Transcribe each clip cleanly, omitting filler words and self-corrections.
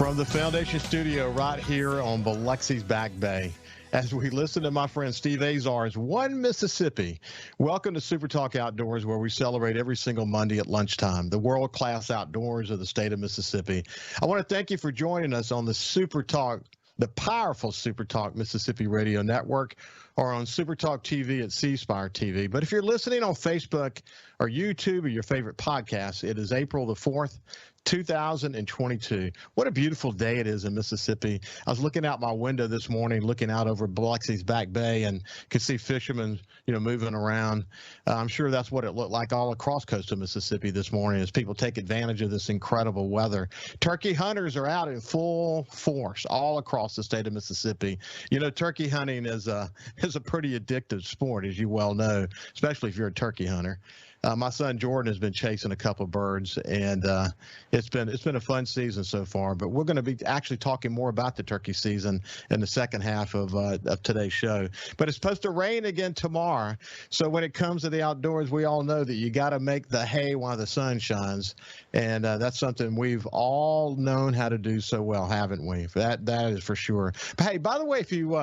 From the Foundation Studio right here on Biloxi's Back Bay, as we listen to my friend Steve Azar's One Mississippi. Welcome to Super Talk Outdoors, where we celebrate every single Monday at lunchtime, the world-class outdoors of the state of Mississippi. I want to thank you for joining us on the Super Talk, the powerful Super Talk Mississippi Radio Network, or on Super Talk TV at C Spire TV. But if you're listening on Facebook or YouTube or your favorite podcast, it is April the 4th, 2022. What a beautiful day it is in Mississippi. I was looking out my window this morning, looking out over Biloxi's Back Bay, and could see fishermen, moving around. I'm sure that's what it looked like all across coastal Mississippi this morning as people take advantage of this incredible weather. Turkey hunters are out in full force all across the state of Mississippi. Turkey hunting is a pretty addictive sport, as you well know, especially if you're a turkey hunter. My son Jordan has been chasing a couple of birds, and it's been a fun season so far. But we're going to be actually talking more about the turkey season in the second half of today's show. But it's supposed to rain again tomorrow. So when it comes to the outdoors, we all know that you got to make the hay while the sun shines, and that's something we've all known how to do so well, haven't we? That is for sure. But hey, by the way, if you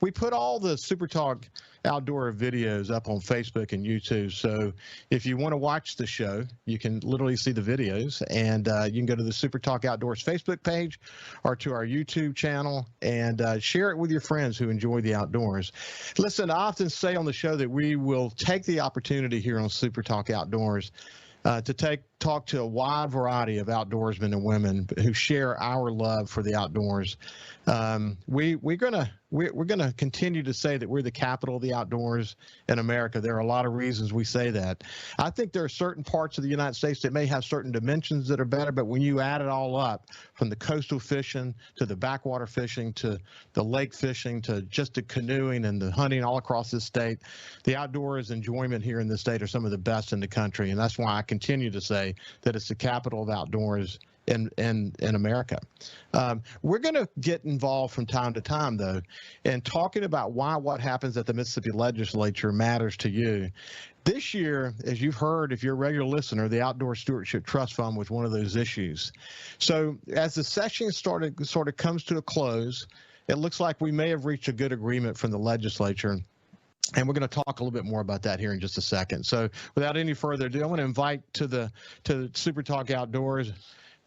we put all the Super Talk outdoor videos up on Facebook and YouTube. So if you want to watch the show, you can literally see the videos, and you can go to the Super Talk Outdoors Facebook page or to our YouTube channel and share it with your friends who enjoy the outdoors. Listen, I often say on the show that we will take the opportunity here on Super Talk Outdoors to talk to a wide variety of outdoorsmen and women who share our love for the outdoors. We're gonna continue to say that we're the capital of the outdoors in America. There are a lot of reasons we say that. I think there are certain parts of the United States that may have certain dimensions that are better, but when you add it all up, from the coastal fishing to the backwater fishing to the lake fishing to just the canoeing and the hunting all across this state, the outdoors enjoyment here in the state are some of the best in the country, and that's why I continue to say that it's the capital of outdoors in America. We're going to get involved from time to time, though, in talking about why what happens at the Mississippi legislature matters to you. This year, as you've heard, if you're a regular listener, the Outdoors Stewardship Trust Fund was one of those issues. So as the session sort of comes to a close, it looks like we may have reached a good agreement from the legislature. And we're going to talk a little bit more about that here in just a second. So without any further ado, I want to invite to Super Talk Outdoors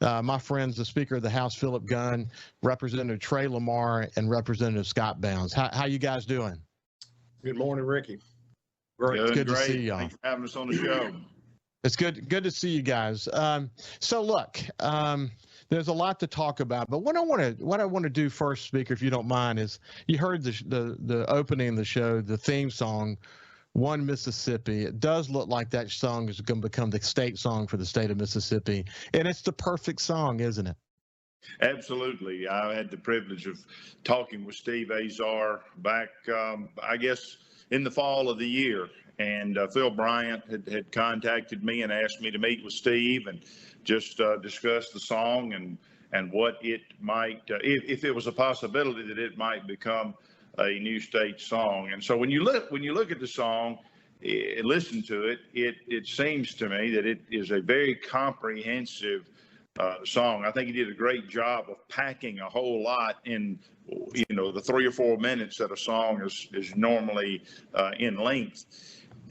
my friends, the Speaker of the House, Philip Gunn, Representative Trey Lamar, and Representative Scott Bounds. How you guys doing? Good morning, Ricky. Great. It's good to see y'all. Thanks for having us on the show. It's good to see you guys. So look, there's a lot to talk about, but what I want to do first, Speaker, if you don't mind, is you heard the opening of the show, the theme song, One Mississippi. It does look like that song is going to become the state song for the state of Mississippi, and it's the perfect song, isn't it? Absolutely. I had the privilege of talking with Steve Azar back, I guess, in the fall of the year. And Phil Bryant had contacted me and asked me to meet with Steve and just discuss the song and what it might, if it was a possibility that it might become a new state song. And so when you look at the song, listen to it, it seems to me that it is a very comprehensive song. I think he did a great job of packing a whole lot in, the 3 or 4 minutes that a song is normally in length.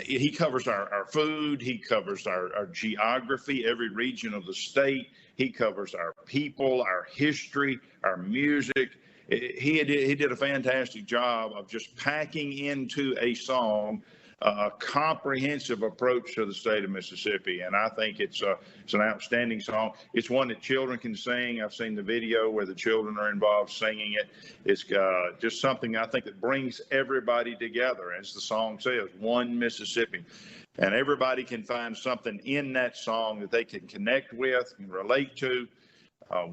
He covers our food. He covers our geography, every region of the state. He covers our people, our history, our music. He did a fantastic job of just packing into a song a comprehensive approach to the state of Mississippi, and I think it's an outstanding song. It's one that children can sing. I've seen the video where the children are involved singing it. It's just something I think that brings everybody together, as the song says, One Mississippi. And everybody can find something in that song that they can connect with and relate to.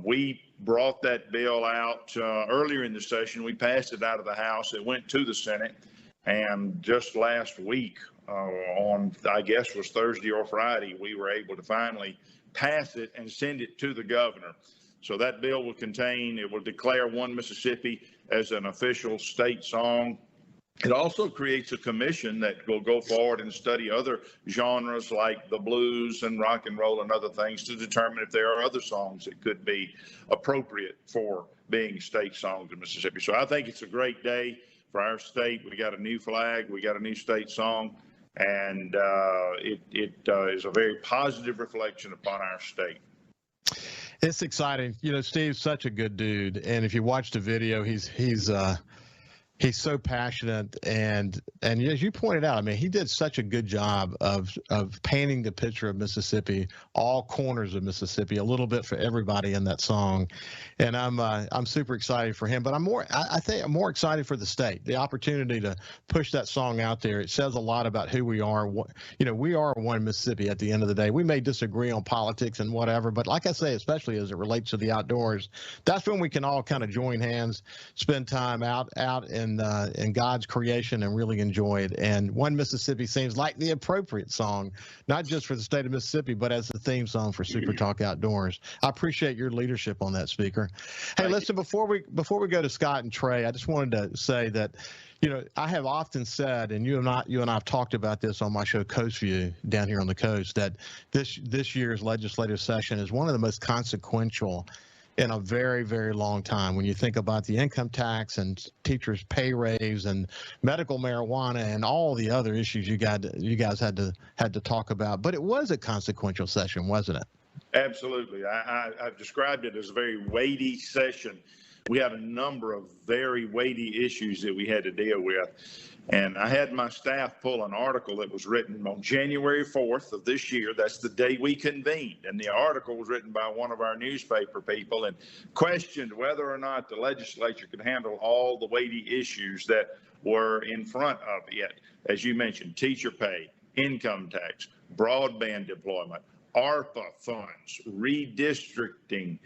We brought that bill out earlier in the session. We passed it out of the House. It went to the Senate. And just last week, on, I guess, was Thursday or Friday, we were able to finally pass it and send it to the governor. So that bill will declare One Mississippi as an official state song. It also creates a commission that will go forward and study other genres like the blues and rock and roll and other things to determine if there are other songs that could be appropriate for being state songs in Mississippi. So I think it's a great day for our state. We got a new flag, we got a new state song, and it is a very positive reflection upon our state. It's exciting. You know, Steve's such a good dude, and if you watch the video, he's so passionate, and as you pointed out, I mean, he did such a good job of painting the picture of Mississippi, all corners of Mississippi, a little bit for everybody in that song, and I'm super excited for him. But I think I'm more excited for the state, the opportunity to push that song out there. It says a lot about who we are. You know, we are one Mississippi at the end of the day. We may disagree on politics and whatever, but like I say, especially as it relates to the outdoors, that's when we can all kind of join hands, spend time out in God's creation and really enjoy it. And One Mississippi seems like the appropriate song, not just for the state of Mississippi, but as the theme song for Super Talk Outdoors. I appreciate your leadership on that, Speaker. Hey, listen, before we go to Scott and Trey, I just wanted to say that, you know, I have often said, and you and I have talked about this on my show Coast View down here on the coast, that this year's legislative session is one of the most consequential in a very, very long time. When you think about the income tax and teachers' pay raise and medical marijuana and all the other issues you guys had to talk about, but it was a consequential session, wasn't it? Absolutely. I've described it as a very weighty session. We had a number of very weighty issues that we had to deal with. And I had my staff pull an article that was written on January 4th of this year. That's the day we convened. And the article was written by one of our newspaper people and questioned whether or not the legislature could handle all the weighty issues that were in front of it. As you mentioned, teacher pay, income tax, broadband deployment, ARPA funds, redistricting,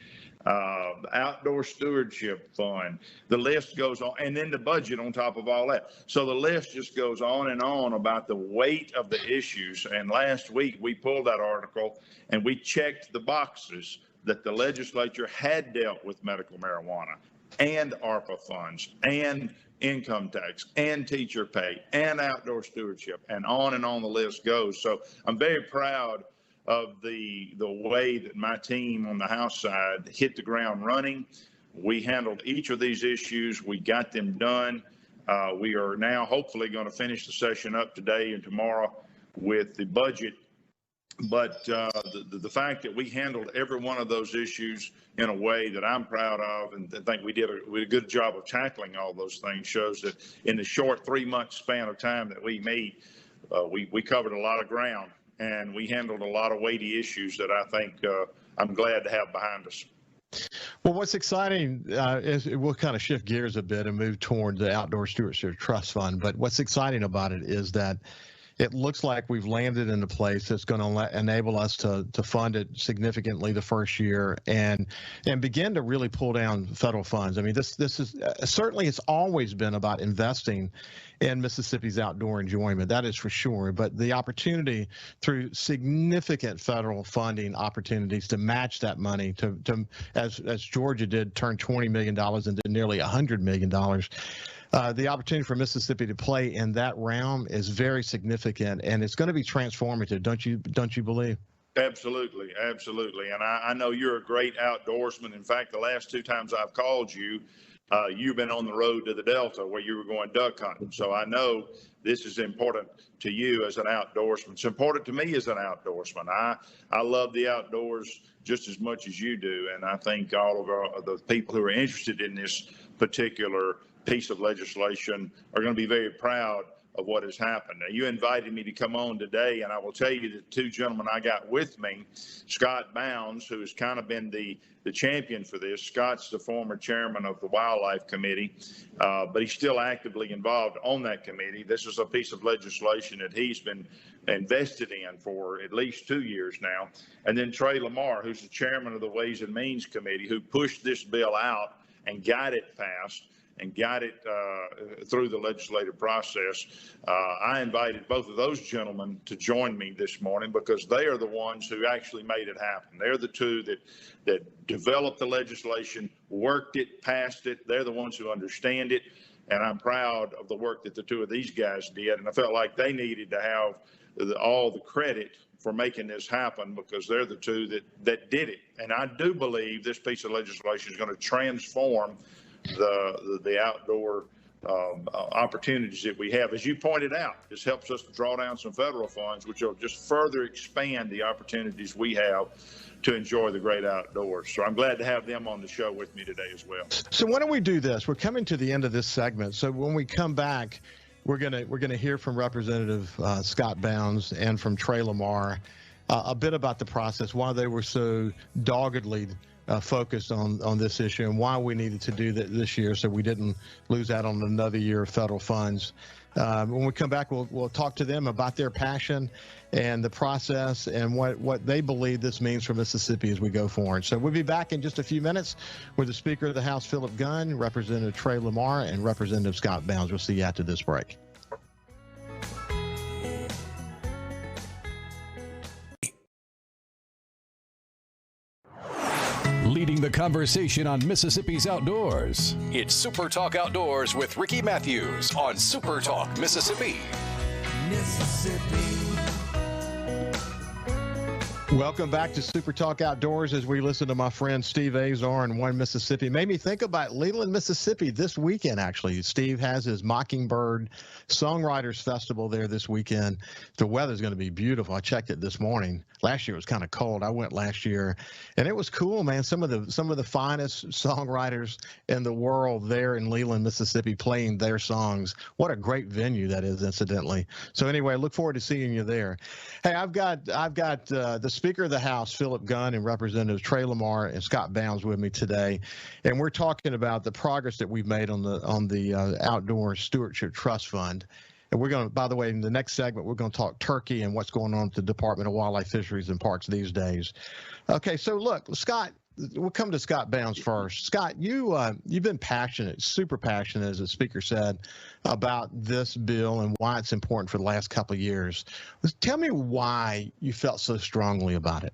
Outdoors Stewardship Fund. The list goes on, and then the budget on top of all that. So the list just goes on and on about the weight of the issues. And last week we pulled that article and we checked the boxes that the legislature had dealt with medical marijuana and ARPA funds and income tax and teacher pay and outdoor stewardship, and on the list goes. So I'm very proud of the way that my team on the House side hit the ground running. We handled each of these issues. We got them done. We are now hopefully going to finish the session up today and tomorrow with the budget. But the fact that we handled every one of those issues in a way that I'm proud of, and I think we did a good job of tackling all those things, shows that in the short 3-month span of time that we meet, we covered a lot of ground. And we handled a lot of weighty issues that I think I'm glad to have behind us. Well, what's exciting is we'll kind of shift gears a bit and move toward the Outdoors Stewardship Trust Fund. But what's exciting about it is that it looks like we've landed in a place that's going to enable us to fund it significantly the first year and begin to really pull down federal funds. I mean, this is certainly, it's always been about investing in Mississippi's outdoor enjoyment. That is for sure. But the opportunity through significant federal funding opportunities to match that money to as Georgia did, turn $20 million into nearly $100 million. The opportunity for Mississippi to play in that realm is very significant, and it's going to be transformative. Don't you believe? Absolutely. And I know you're a great outdoorsman. In fact, the last 2 times I've called you, you've been on the road to the Delta where you were going duck hunting. So I know this is important to you as an outdoorsman. It's important to me as an outdoorsman. I love the outdoors just as much as you do, and I think all of the people who are interested in this particular piece of legislation are going to be very proud of what has happened. Now, you invited me to come on today, and I will tell you that 2 gentlemen I got with me, Scott Bounds, who has kind of been the champion for this. Scott's the former chairman of the Wildlife Committee, but he's still actively involved on that committee. This is a piece of legislation that he's been invested in for at least 2 years now. And then Trey Lamar, who's the chairman of the Ways and Means Committee, who pushed this bill out and got it passed and got it through the legislative process. I invited both of those gentlemen to join me this morning because they are the ones who actually made it happen. They're the 2 that developed the legislation, worked it, passed it. They're the ones who understand it. And I'm proud of the work that the two of these guys did. And I felt like they needed to have all the credit for making this happen, because they're the two that did it. And I do believe this piece of legislation is going to transform the outdoor opportunities that we have. As you pointed out, this helps us to draw down some federal funds, which will just further expand the opportunities we have to enjoy the great outdoors. So I'm glad to have them on the show with me today as well. So why don't we do this? We're coming to the end of this segment. So when we come back, we're gonna hear from Representative Scott Bounds and from Trey Lamar a bit about the process, why they were so doggedly focused on this issue, and why we needed to do that this year so we didn't lose out on another year of federal funds. When we come back, we'll talk to them about their passion and the process and what they believe this means for Mississippi as we go forward. So we'll be back in just a few minutes with the Speaker of the House, Philip Gunn, Representative Trey Lamar, and Representative Scott Bounds. We'll see you after this break. Leading the conversation on Mississippi's outdoors. It's Super Talk Outdoors with Ricky Matthews on Super Talk Mississippi. Welcome back to Super Talk Outdoors as we listen to my friend Steve Azar in One Mississippi. Made me think about Leland, Mississippi this weekend, actually. Steve has his Mockingbird Songwriters Festival there this weekend. The weather's going to be beautiful. I checked it this morning. Last year it was kind of cold. I went last year, and it was cool, man. Some of the finest songwriters in the world there in Leland, Mississippi, playing their songs. What a great venue that is, incidentally. So anyway, look forward to seeing you there. Hey, I've got the Speaker of the House, Philip Gunn, and Representatives Trey Lamar and Scott Bounds with me today, and we're talking about the progress that we've made on the Outdoors Stewardship Trust Fund. And we're going to, by the way, in the next segment, we're going to talk turkey and what's going on at the Department of Wildlife, Fisheries, and Parks these days. Okay, so look, Scott, we'll come to Scott Bounds first. Scott, you've been passionate, super passionate, as the Speaker said, about this bill and why it's important for the last couple of years. Tell me why you felt so strongly about it.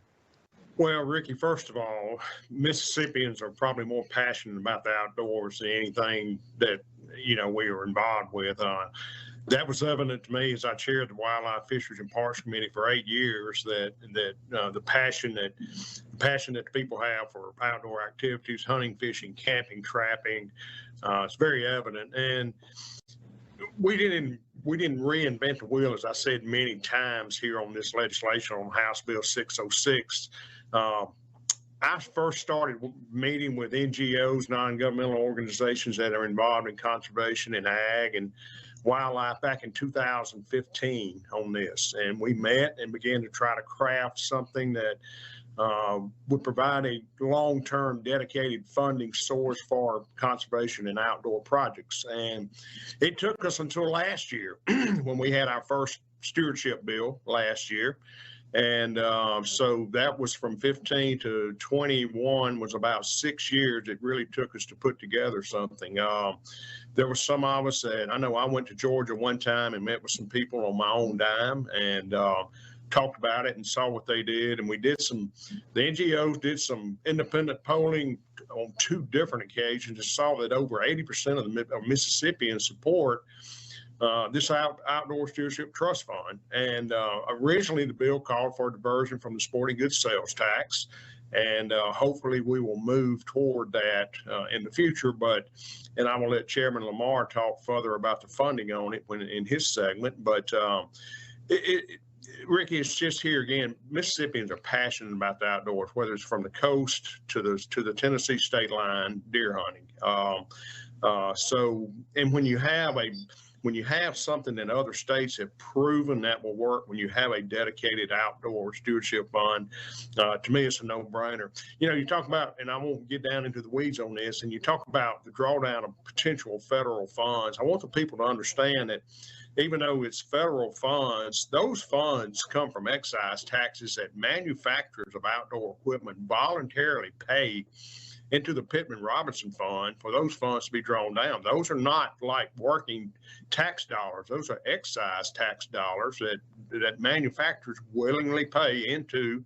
Well, Ricky, first of all, Mississippians are probably more passionate about the outdoors than anything that, we are involved with. That was evident to me as I chaired the Wildlife, Fisheries, and Parks Committee for 8 years, that the passion that people have for outdoor activities, hunting, fishing, camping, trapping, it's very evident. And we didn't reinvent the wheel, as I said many times here on this legislation on House Bill 606. I first started meeting with NGOs, non-governmental organizations that are involved in conservation and ag and wildlife back in 2015 on this. And we met and began to try to craft something that would provide a long-term dedicated funding source for conservation and outdoor projects. And it took us until last year when we had our first stewardship bill last year. And so that was from 15 to 21 was about 6 years. It really took us to put together something. There were some of us that, I know I went to Georgia one time and met with some people on my own dime and talked about it and saw what they did. And the NGOs did some independent polling on 2 different occasions and saw that over 80% of Mississippians support this Outdoor Stewardship Trust Fund. And originally the bill called for a diversion from the sporting goods sales tax. And hopefully we will move toward that in the future. And I will let Chairman Lamar talk further about the funding on it in his segment. But Ricky, it's just here again, Mississippians are passionate about the outdoors, whether it's from the coast to the Tennessee state line, deer hunting. And when you have something that other states have proven that will work, when you have a dedicated outdoor stewardship fund, to me, it's a no-brainer. You talk about, and I won't get down into the weeds on this, and you talk about the drawdown of potential federal funds. I want the people to understand that even though it's federal funds, those funds come from excise taxes that manufacturers of outdoor equipment voluntarily pay into the Pittman-Robertson Fund for those funds to be drawn down. Those are not like working tax dollars. Those are excise tax dollars that manufacturers willingly pay into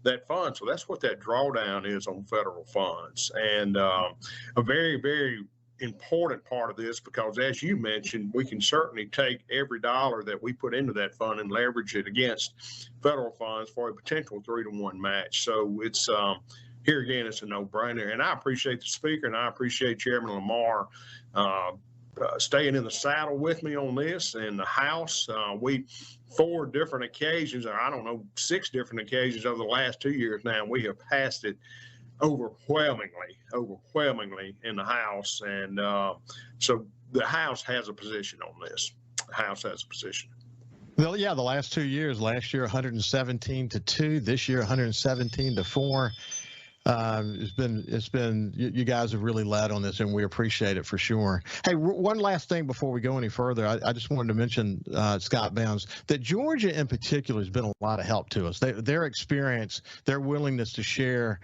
that fund. So that's what that drawdown is on federal funds. And a very, very important part of this because, as you mentioned, we can certainly take every dollar that we put into that fund and leverage it against federal funds for a potential 3-to-1 match. So it's here again, it's a no-brainer. And I appreciate the speaker, and I appreciate Chairman Lamar staying in the saddle with me on this. And the House, we 4 different occasions, or I don't know, 6 different occasions over the last 2 years now, we have passed it overwhelmingly in the House. And so the House has a position on this. The House has a position. Well, yeah, the last 2 years, last year 117-2, this year 117-4. It's been you guys have really led on this, and we appreciate it for sure. Hey, one last thing before we go any further, I just wanted to mention, Scott Bounds, that Georgia in particular has been a lot of help to us. Their experience, their willingness to share,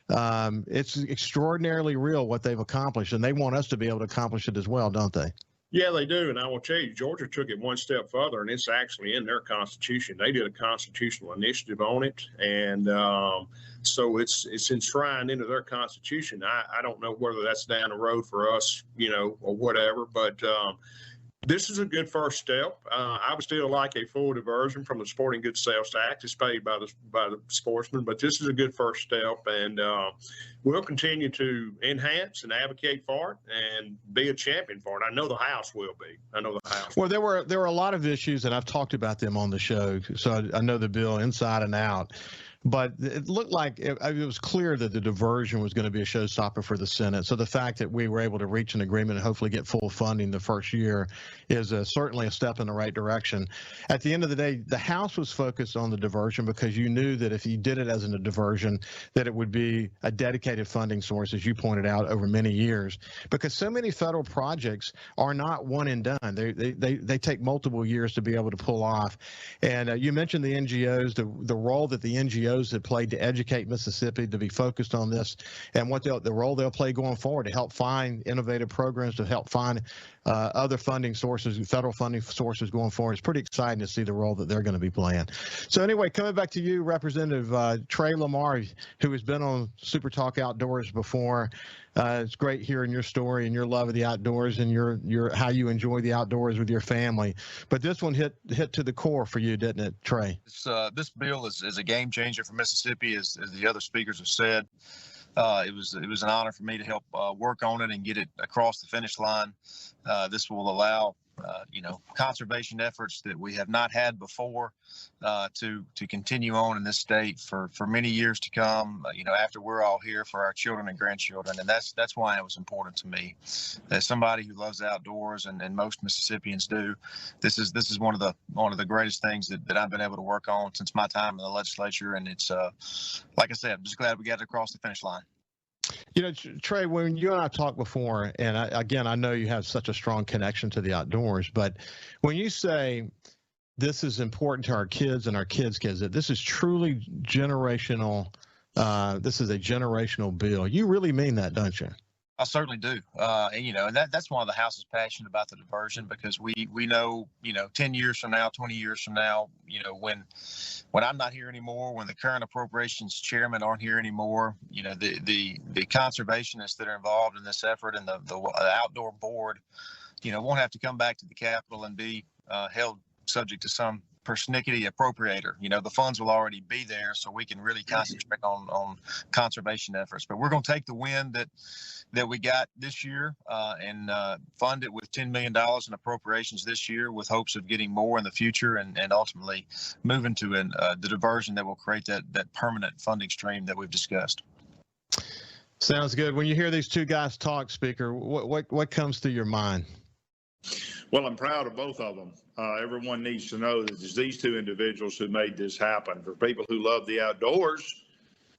it's extraordinarily real what they've accomplished, and they want us to be able to accomplish it as well, don't they? Yeah, they do. And I will tell you, Georgia took it one step further, and it's actually in their constitution. They did a constitutional initiative on it. And so it's enshrined into their constitution. I don't know whether that's down the road for us, or whatever, but this is a good first step. I would still like a full diversion from the Sporting Goods Sales Tax. It's paid by the sportsman, but this is a good first step, and we'll continue to enhance and advocate for it and be a champion for it. I know the House will be. Well, there were a lot of issues, and I've talked about them on the show, so I know the bill inside and out. But it looked like it was clear that the diversion was going to be a showstopper for the Senate. So the fact that we were able to reach an agreement and hopefully get full funding the first year is certainly a step in the right direction. At the end of the day, the House was focused on the diversion because you knew that if you did it as a diversion, that it would be a dedicated funding source, as you pointed out, over many years. Because so many federal projects are not one and done. They take multiple years to be able to pull off. And you mentioned the NGOs, the role that the NGOs that played to educate Mississippi to be focused on this, and what the role they'll play going forward to help find innovative programs, to help find other funding sources, federal funding sources going forward. It's pretty exciting to see the role that they're going to be playing. So anyway, coming back to you, Representative Trey Lamar, who has been on Super Talk Outdoors before. It's great hearing your story and your love of the outdoors and your how you enjoy the outdoors with your family. But this one hit to the core for you, didn't it, Trey? This bill is a game changer for Mississippi, as the other speakers have said. It was an honor for me to help work on it and get it across the finish line. This will allow conservation efforts that we have not had before to continue on in this state for many years to come, after we're all here, for our children and grandchildren. And that's why it was important to me. As somebody who loves the outdoors, and most Mississippians do, this is one of the greatest things that I've been able to work on since my time in the legislature. And it's like I said, I'm just glad we got it across the finish line. Trey, when you and I talked before, and I know you have such a strong connection to the outdoors, but when you say this is important to our kids and our kids' kids, that this is truly generational, this is a generational bill, you really mean that, don't you? I certainly do. And that's why the House is passionate about the diversion, because we know, 10 years from now, 20 years from now, when I'm not here anymore, when the current appropriations chairmen aren't here anymore, the conservationists that are involved in this effort and the outdoor board, won't have to come back to the Capitol and be held subject to some persnickety appropriator. The funds will already be there, so we can really concentrate on conservation efforts. But we're going to take the win that we got this year and fund it with $10 million in appropriations this year, with hopes of getting more in the future, and ultimately moving to the diversion that will create that permanent funding stream that we've discussed. Sounds good. When you hear these two guys talk, Speaker, what comes to your mind? Well, I'm proud of both of them. Everyone needs to know that it's these two individuals who made this happen. For people who love the outdoors,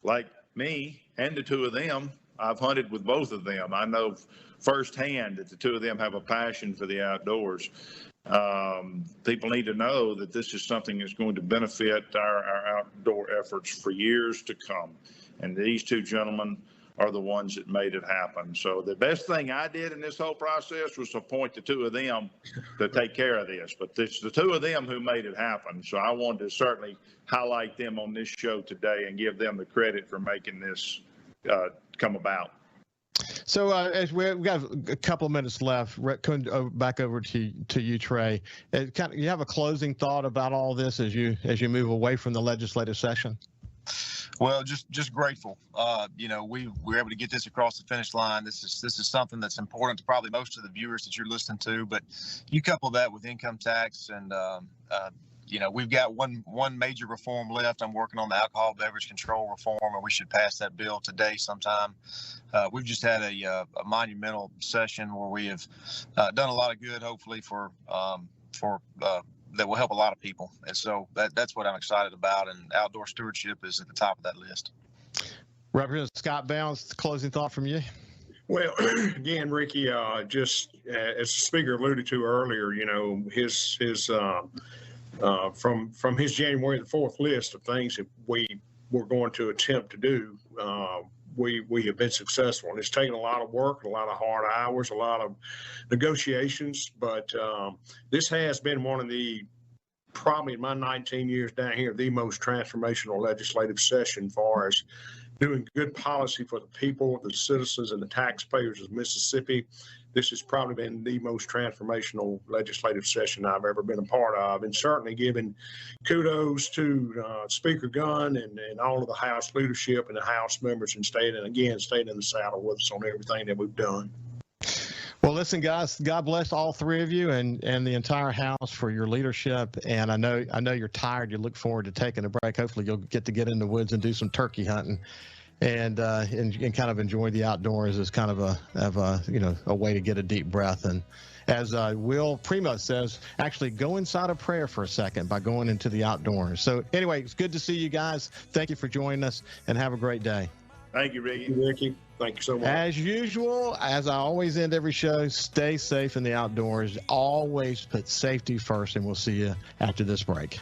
like me and the two of them, I've hunted with both of them. I know firsthand that the two of them have a passion for the outdoors. People need to know that this is something that's going to benefit our outdoor efforts for years to come. And these two gentlemen are the ones that made it happen. So the best thing I did in this whole process was to appoint the two of them to take care of this. But it's the two of them who made it happen. So I wanted to certainly highlight them on this show today and give them the credit for making this come about. So as we've got a couple of minutes left, back over to you, Trey. You have a closing thought about all this as you move away from the legislative session? Well, just grateful. We were able to get this across the finish line. This is something that's important to probably most of the viewers that you're listening to. But you couple that with income tax, and we've got one major reform left. I'm working on the alcohol beverage control reform, and we should pass that bill today sometime. We've just had a monumental session where we have done a lot of good, hopefully for that will help a lot of people. And so that's what I'm excited about. And outdoor stewardship is at the top of that list. Representative Scott Bounds, closing thought from you. Well, again, Ricky, just as the speaker alluded to earlier, his from his January the 4th list of things that we were going to attempt to do, we have been successful. And it's taken a lot of work, a lot of hard hours, a lot of negotiations, but this has been one of probably in my 19 years down here, the most transformational legislative session far as doing good policy for the people, the citizens, and the taxpayers of Mississippi. This has probably been the most transformational legislative session I've ever been a part of, and certainly giving kudos to Speaker Gunn and all of the House leadership and the House members, and staying in the saddle with us on everything that we've done. Well, listen, guys, God bless all three of you and the entire House for your leadership. And I know you're tired. You look forward to taking a break. Hopefully you'll get in the woods and do some turkey hunting and kind of enjoy the outdoors as kind of a way to get a deep breath. And as Will Primo says, actually go inside of prayer for a second by going into the outdoors. So anyway, it's good to see you guys. Thank you for joining us, and have a great day. Thank you, Ricky. Thank you so much. As usual, as I always end every show, stay safe in the outdoors. Always put safety first, and we'll see you after this break.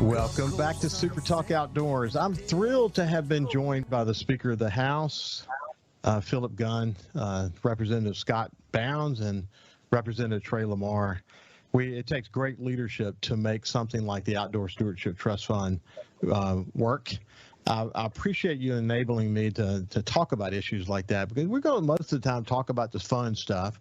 Welcome back to Super Talk Outdoors. I'm thrilled to have been joined by the Speaker of the House, Philip Gunn, Representative Scott Bounds, and Representative Trey Lamar. It takes great leadership to make something like the Outdoors Stewardship Trust Fund work. I appreciate you enabling me to talk about issues like that, because we're going to most of the time talk about the fun stuff.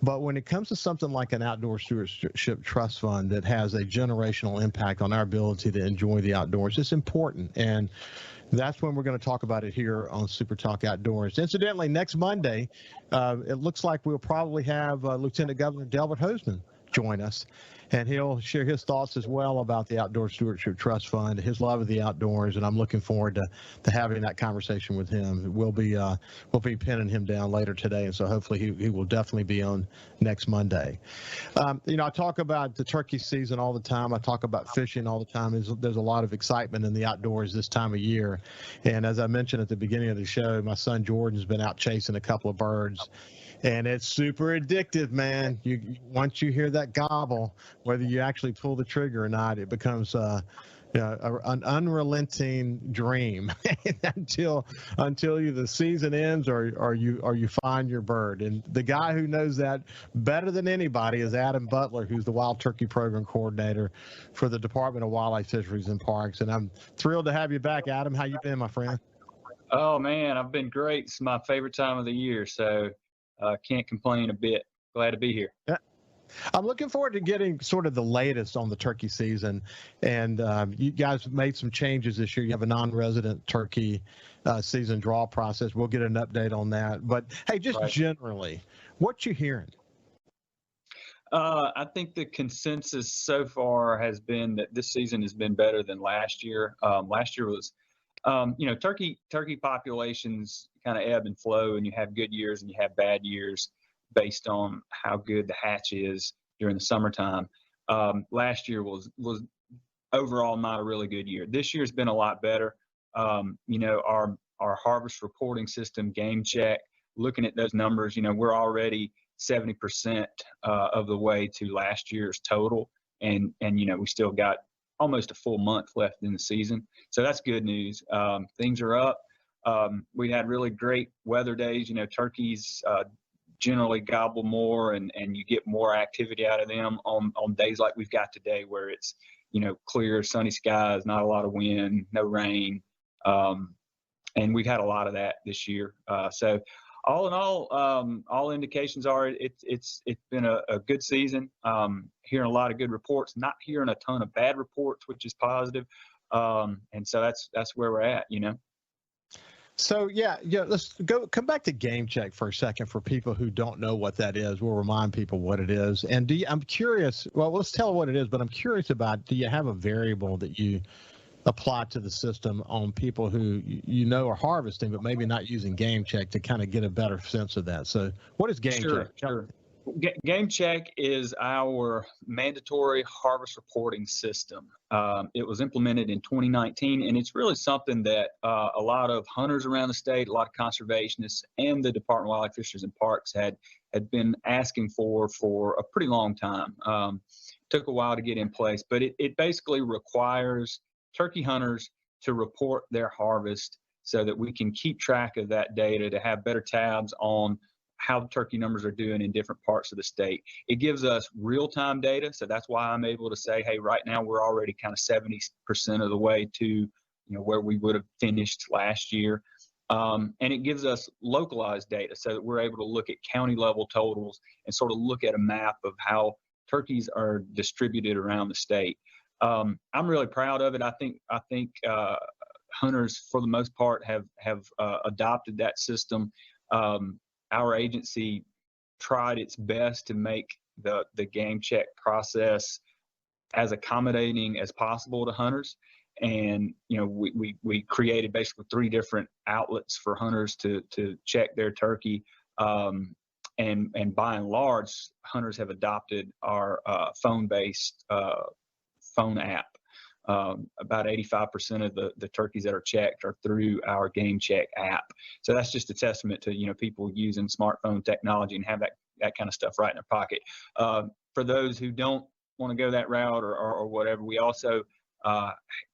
But when it comes to something like an Outdoor Stewardship Trust Fund that has a generational impact on our ability to enjoy the outdoors, it's important. And that's when we're going to talk about it here on Super Talk Outdoors. Incidentally, next Monday, it looks like we'll probably have Lieutenant Governor Delbert Hosemann join us, and he'll share his thoughts as well about the Outdoor Stewardship Trust Fund, his love of the outdoors, and I'm looking forward to having that conversation with him. We'll be pinning him down later today, and so hopefully he will definitely be on next Monday. I talk about the turkey season all the time. I talk about fishing all the time. There's a lot of excitement in the outdoors this time of year, and as I mentioned at the beginning of the show, my son Jordan's been out chasing a couple of birds. And it's super addictive, man. Once you hear that gobble, whether you actually pull the trigger or not, it becomes an unrelenting dream until the season ends or you find your bird. And the guy who knows that better than anybody is Adam Butler, who's the Wild Turkey Program Coordinator for the Department of Wildlife, Fisheries, and Parks. And I'm thrilled to have you back, Adam. How you been, my friend? Oh man, I've been great. It's my favorite time of the year, so can't complain a bit. Glad to be here. Yeah. I'm looking forward to getting sort of the latest on the turkey season. And you guys made some changes this year. You have a non-resident turkey season draw process. We'll get an update on that. But, hey, just generally, what you hearing? I think the consensus so far has been that this season has been better than last year. Last year was, turkey populations kind of ebb and flow, and you have good years and you have bad years based on how good the hatch is during the summertime. Last year was overall not a really good year. This year's been a lot better. Our harvest reporting system, Game Check, looking at those numbers, we're already 70% of the way to last year's total, and we still got almost a full month left in the season, so that's good news. Things are up. We had really great weather days. Turkeys generally gobble more, and you get more activity out of them on days like we've got today, where it's clear, sunny skies, not a lot of wind, no rain. And we've had a lot of that this year. So all in all indications are it's been a good season. Hearing a lot of good reports, not hearing a ton of bad reports, which is positive. And so that's where we're at, So let's come back to Game Check for a second for people who don't know what that is. We'll remind people what it is. And I'm curious, well, let's tell what it is, but I'm curious about, do you have a variable that you apply to the system on people who are harvesting, but maybe not using Game Check to kind of get a better sense of that? So what is Game Check? Sure. Game Check is our mandatory harvest reporting system. It was implemented in 2019, and it's really something that a lot of hunters around the state, a lot of conservationists, and the Department of Wildlife, Fisheries, and Parks had been asking for a pretty long time. Took a while to get in place, but it basically requires turkey hunters to report their harvest so that we can keep track of that data, to have better tabs on how the turkey numbers are doing in different parts of the state. It gives us real-time data, so that's why I'm able to say, hey, right now we're already kind of 70% of the way to where we would have finished last year. And it gives us localized data so that we're able to look at county-level totals and sort of look at a map of how turkeys are distributed around the state. I'm really proud of it. I think hunters, for the most part, have adopted that system. Our agency tried its best to make the Game Check process as accommodating as possible to hunters. And, we created basically 3 different outlets for hunters to check their turkey. And by and large, hunters have adopted our phone-based phone app. About 85% of the turkeys that are checked are through our Game Check app. So that's just a testament to, people using smartphone technology and have that kind of stuff right in their pocket. For those who don't want to go that route or whatever, we also,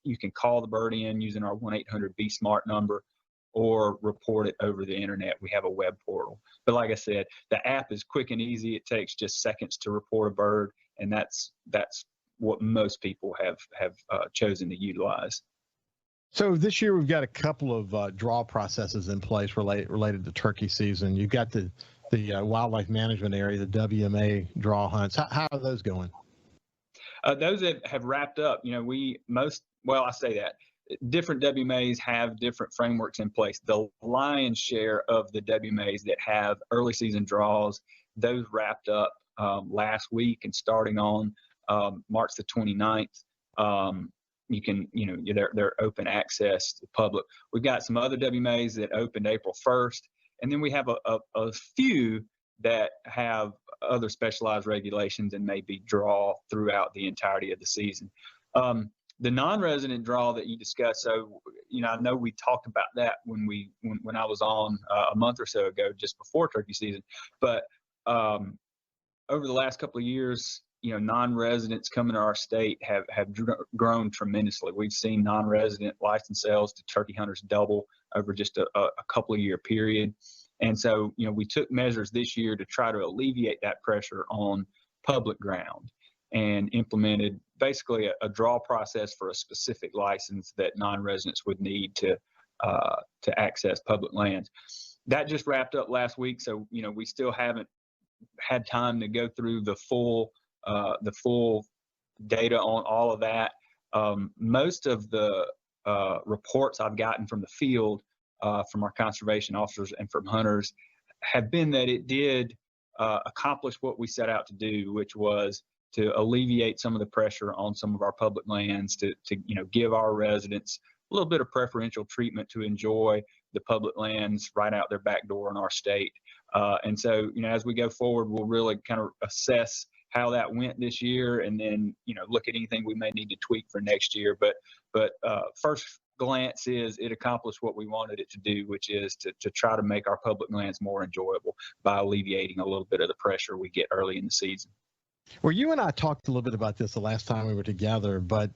you can call the bird in using our 1-800-BE-SMART number or report it over the internet. We have a web portal. But like I said, the app is quick and easy. It takes just seconds to report a bird, and that's what most people have chosen to utilize. So this year we've got a couple of draw processes in place related to turkey season. You've got the wildlife management area, the WMA draw hunts. How are those going? Those have wrapped up. I say that different WMAs have different frameworks in place. The lion's share of the WMAs that have early season draws, those wrapped up last week, and starting on March the 29th, they're open access to the public. We've got some other WMAs that opened April 1st, and then we have a few that have other specialized regulations and maybe draw throughout the entirety of the season. The non-resident draw that you discussed, so I know we talked about that when I was on a month or so ago, just before turkey season, but over the last couple of years, non-residents coming to our state have grown tremendously. We've seen non-resident license sales to turkey hunters double over just a couple of year period. And so, we took measures this year to try to alleviate that pressure on public ground and implemented basically a draw process for a specific license that non-residents would need to access public lands. That just wrapped up last week. So, we still haven't had time to go through the full data on all of that. Most of the reports I've gotten from the field, from our conservation officers and from hunters, have been that it did accomplish what we set out to do, which was to alleviate some of the pressure on some of our public lands, to give our residents a little bit of preferential treatment to enjoy the public lands right out their back door in our state. And so, as we go forward, we'll really kind of assess how that went this year, and then look at anything we may need to tweak for next year. But first glance is it accomplished what we wanted it to do, which is to try to make our public lands more enjoyable by alleviating a little bit of the pressure we get early in the season. Well, you and I talked a little bit about this the last time we were together, but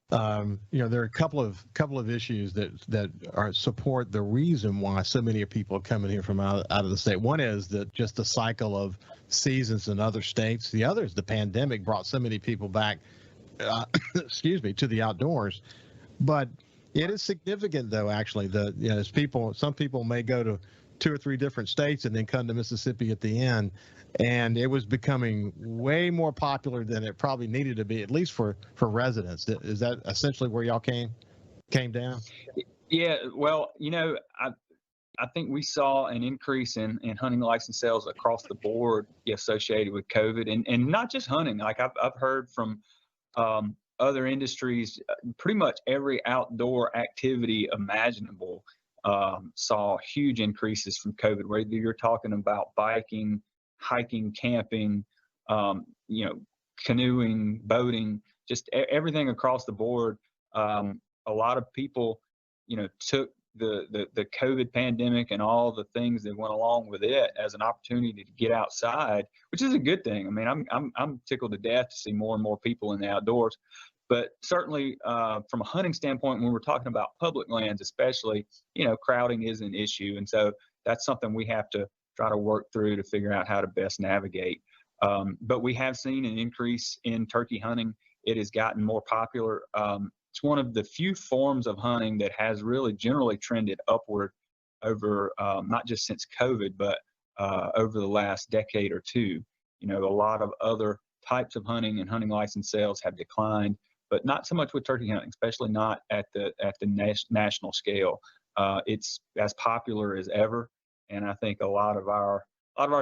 there are a couple of issues that support the reason why so many people are coming here from out of the state. One is that just the cycle of seasons in other states. The other is the pandemic brought so many people back excuse me, to the outdoors. But it is significant, though. Actually, as some people may go to 2 or 3 different states and then come to Mississippi at the end, and it was becoming way more popular than it probably needed to be, at least for residents. Is that essentially where y'all came down? Yeah, well, I think we saw an increase in hunting license sales across the board associated with COVID, and not just hunting. Like I've heard from other industries, pretty much every outdoor activity imaginable saw huge increases from COVID, whether you're talking about biking, hiking, camping, canoeing, boating, just everything across the board. A lot of people, took the COVID pandemic and all the things that went along with it as an opportunity to get outside, which is a good thing. I mean, I'm tickled to death to see more and more people in the outdoors. But certainly, from a hunting standpoint, when we're talking about public lands, especially, crowding is an issue, and so that's something we have to try to work through to figure out how to best navigate. But we have seen an increase in turkey hunting. It has gotten more popular. It's one of the few forms of hunting that has really generally trended upward over not just since COVID, but over the last decade or two. A lot of other types of hunting and hunting license sales have declined, but not so much with turkey hunting, especially not at the national scale. It's as popular as ever, and I think a lot of our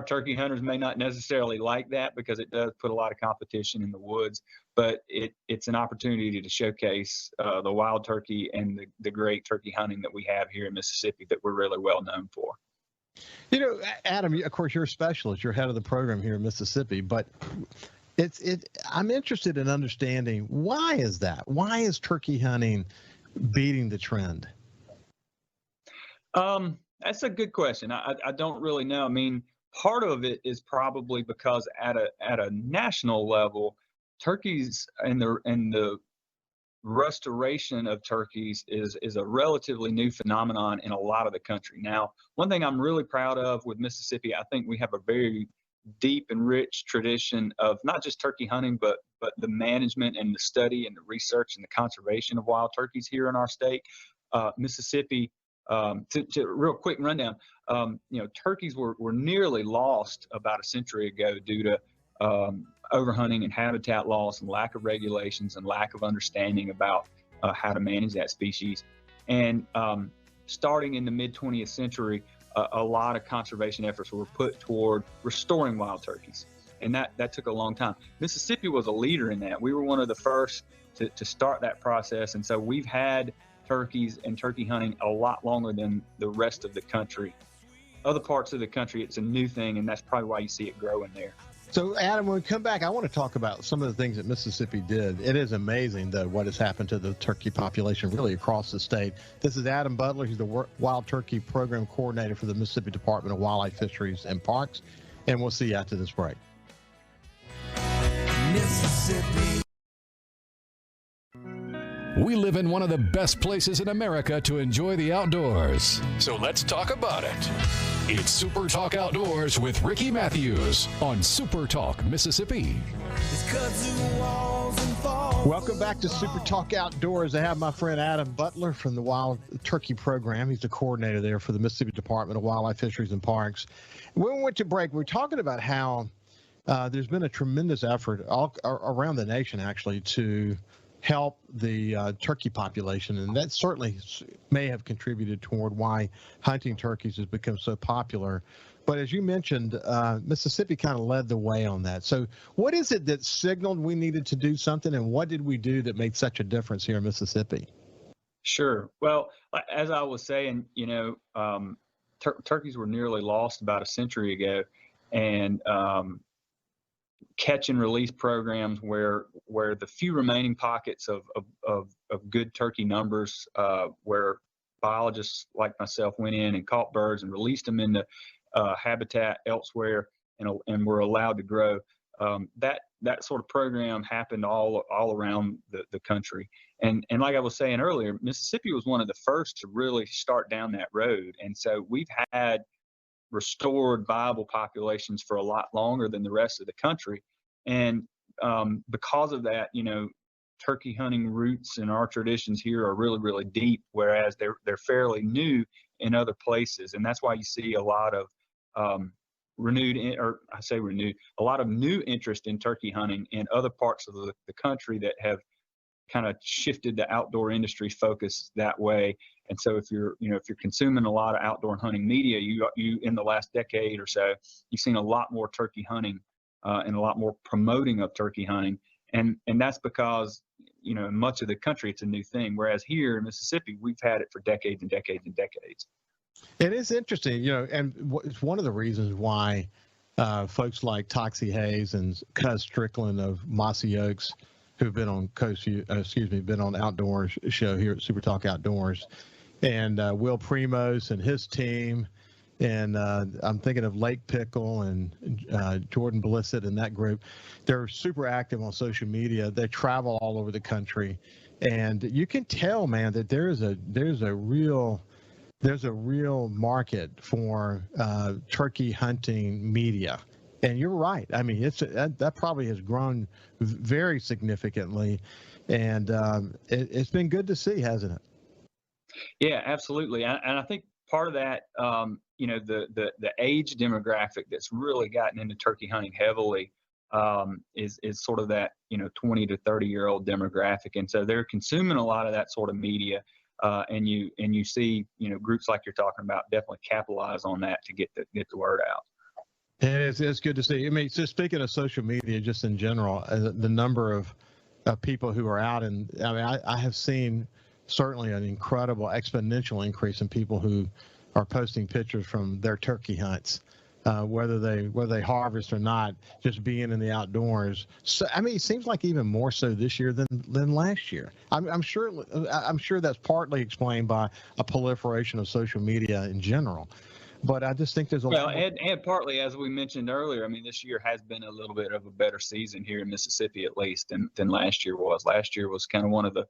turkey hunters may not necessarily like that because it does put a lot of competition in the woods, but it's an opportunity to showcase the wild turkey and the great turkey hunting that we have here in Mississippi that we're really well known for. Adam, of course, you're a specialist. You're head of the program here in Mississippi, but I'm interested in understanding, why is that? Why is turkey hunting beating the trend? That's a good question. I don't really know. I mean, part of it is probably because at a national level, turkeys and the restoration of turkeys is a relatively new phenomenon in a lot of the country. Now, one thing I'm really proud of with Mississippi, I think we have a very deep and rich tradition of not just turkey hunting, but the management and the study and the research and the conservation of wild turkeys here in our state. Mississippi, to real quick rundown, turkeys were nearly lost about a century ago due to overhunting and habitat loss and lack of regulations and lack of understanding about how to manage that species. And starting in the mid 20th century, a lot of conservation efforts were put toward restoring wild turkeys. And that took a long time. Mississippi was a leader in that. We were one of the first to start that process. And so we've had turkeys and turkey hunting a lot longer than the rest of the country. Other parts of the country, it's a new thing, and that's probably why you see it growing there. So, Adam, when we come back, I want to talk about some of the things that Mississippi did. It is amazing, though, what has happened to the turkey population really across the state. This is Adam Butler. He's the Wild Turkey Program Coordinator for the Mississippi Department of Wildlife, Fisheries, and Parks. And we'll see you after this break. Mississippi. We live in one of the best places in America to enjoy the outdoors. So let's talk about it. It's Super Talk Outdoors with Ricky Matthews on Super Talk Mississippi. Welcome back to Super Talk Outdoors. I have my friend Adam Butler from the Wild Turkey Program. He's the coordinator there for the Mississippi Department of Wildlife, Fisheries, and Parks. When we went to break, we were talking about how there's been a tremendous effort all around the nation, actually, to help the turkey population, and that certainly may have contributed toward why hunting turkeys has become so popular. But as you mentioned, Mississippi kind of led the way on that. So what is it that signaled we needed to do something, and what did we do that made such a difference here in Mississippi? Sure. Well, as I was saying, turkeys were nearly lost about a century ago, and catch and release programs where the few remaining pockets of good turkey numbers, where biologists like myself went in and caught birds and released them into habitat elsewhere and were allowed to grow. That sort of program happened all around the country. And like I was saying earlier, Mississippi was one of the first to really start down that road. And so we've had restored viable populations for a lot longer than the rest of the country. And because of that, turkey hunting roots and our traditions here are really, really deep, whereas they're fairly new in other places. And that's why you see a lot of a lot of new interest in turkey hunting in other parts of the country that have kind of shifted the outdoor industry focus that way. And so if you're consuming a lot of outdoor hunting media, you in the last decade or so, you've seen a lot more turkey hunting and a lot more promoting of turkey hunting. And that's because, in much of the country, it's a new thing. Whereas here in Mississippi, we've had it for decades and decades and decades. It is interesting, and it's one of the reasons why folks like Toxie Hayes and Cuz Strickland of Mossy Oaks, who've been on been on Outdoors show here at Super Talk Outdoors, and Will Primos and his team, and I'm thinking of Lake Pickle and Jordan Blissett and that group. They're super active on social media. They travel all over the country, and you can tell, man, that there's a real market for turkey hunting media. And you're right. I mean, that probably has grown very significantly, and it's been good to see, hasn't it? Yeah, absolutely. And I think part of that, the age demographic that's really gotten into turkey hunting heavily is sort of that 20 to 30-year-old demographic, and so they're consuming a lot of that sort of media. And you see groups like you're talking about definitely capitalize on that to get the word out. It's good to see. I mean, just speaking of social media, just in general, the number of people who are out, and I mean, I have seen certainly an incredible exponential increase in people who are posting pictures from their turkey hunts, whether they harvest or not, just being in the outdoors. So, I mean, it seems like even more so this year than last year. I'm sure that's partly explained by a proliferation of social media in general. But I just think there's a lot. And partly, as we mentioned earlier, I mean, this year has been a little bit of a better season here in Mississippi, at least, than last year was. Last year was kind of one of the,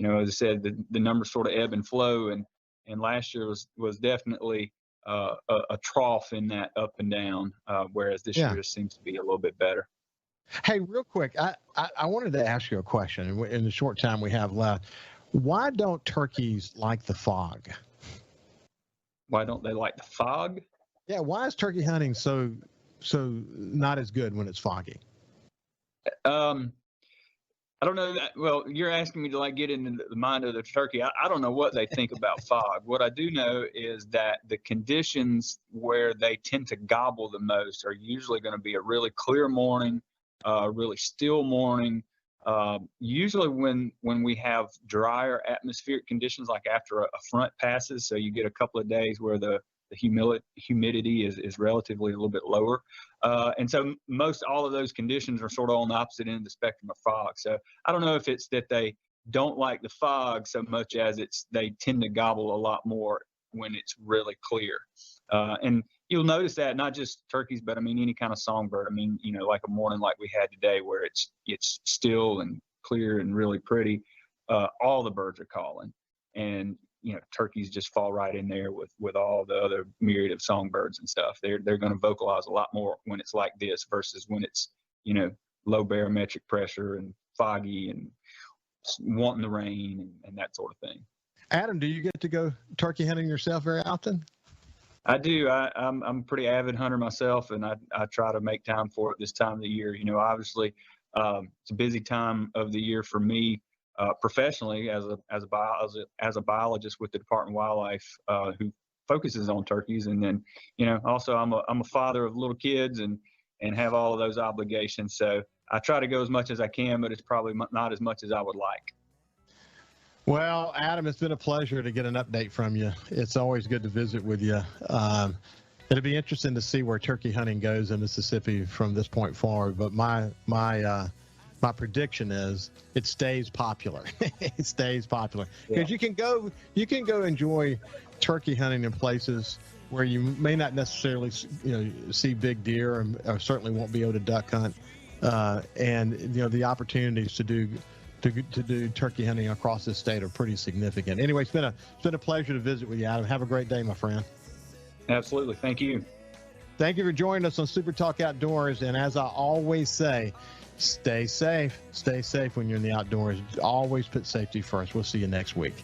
as I said, the numbers sort of ebb and flow, and last year was definitely a trough in that up and down, whereas this year seems to be a little bit better. Hey, real quick, I wanted to ask you a question in the short time we have left. Why don't turkeys like the fog? Why don't they like the fog? Yeah, why is turkey hunting so not as good when it's foggy? I don't know that. Well, you're asking me to get into the mind of the turkey. I don't know what they think about fog. What I do know is that the conditions where they tend to gobble the most are usually going to be a really clear morning, really still morning. Usually when we have drier atmospheric conditions, like after a front passes, so you get a couple of days where the humidity is relatively a little bit lower. And so most all of those conditions are sort of on the opposite end of the spectrum of fog. So I don't know if it's that they don't like the fog so much as they tend to gobble a lot more when it's really clear. And you'll notice that not just turkeys, but I mean, any kind of songbird. I mean, like a morning like we had today where it's still and clear and really pretty. All the birds are calling, and turkeys just fall right in there with all the other myriad of songbirds and stuff. They're going to vocalize a lot more when it's like this versus when it's low barometric pressure and foggy and wanting the rain and that sort of thing. Adam, do you get to go turkey hunting yourself very often? I do. I'm a pretty avid hunter myself, and I try to make time for it this time of the year. Obviously, it's a busy time of the year for me professionally as a biologist with the Department of Wildlife who focuses on turkeys, and then also I'm a father of little kids and have all of those obligations. So I try to go as much as I can, but it's probably not as much as I would like. Well, Adam, it's been a pleasure to get an update from you. It's always good to visit with you. It'll be interesting to see where turkey hunting goes in Mississippi from this point forward. But my prediction is it stays popular. It stays popular because you can go enjoy turkey hunting in places where you may not necessarily see big deer or certainly won't be able to duck hunt, and the opportunities to do turkey hunting across this state are pretty significant. Anyway, it's been a pleasure to visit with you, Adam. Have a great day, my friend. Absolutely. Thank you. Thank you for joining us on Super Talk Outdoors. And as I always say, Stay safe. Stay safe when you're in the outdoors. Always put safety first. We'll see you next week.